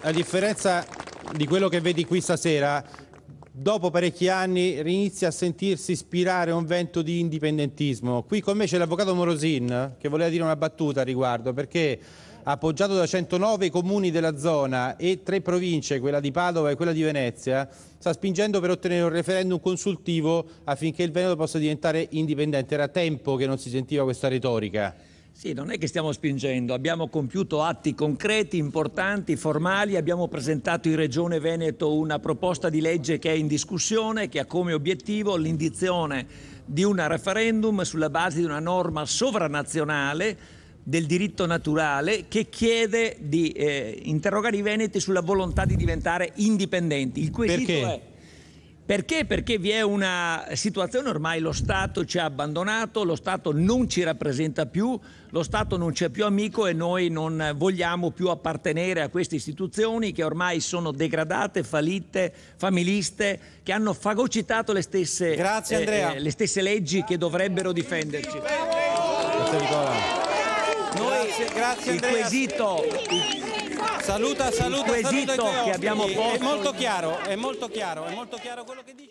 a differenza di quello che vedi qui stasera, dopo parecchi anni inizia a sentirsi ispirare un vento di indipendentismo. Qui con me c'è l'avvocato Morosin che voleva dire una battuta a riguardo, perché appoggiato da 109 comuni della zona e 3 province, quella di Padova e quella di Venezia, sta spingendo per ottenere un referendum consultivo affinché il Veneto possa diventare indipendente. Era tempo che non si sentiva questa retorica. Sì, non è che stiamo spingendo, abbiamo compiuto atti concreti, importanti, formali, abbiamo presentato in Regione Veneto una proposta di legge che è in discussione, che ha come obiettivo l'indizione di un referendum sulla base di una norma sovranazionale del diritto naturale che chiede di interrogare i veneti sulla volontà di diventare indipendenti. Il quesito è perché vi è una situazione, ormai lo Stato ci ha abbandonato, lo Stato non ci rappresenta più, lo Stato non ci è più amico e noi non vogliamo più appartenere a queste istituzioni che ormai sono degradate, fallite, familiste, che hanno fagocitato le stesse leggi che dovrebbero difenderci. Grazie Nicola. Grazie Andrea. Il quesito Saluta che abbiamo posto è molto chiaro quello che dice.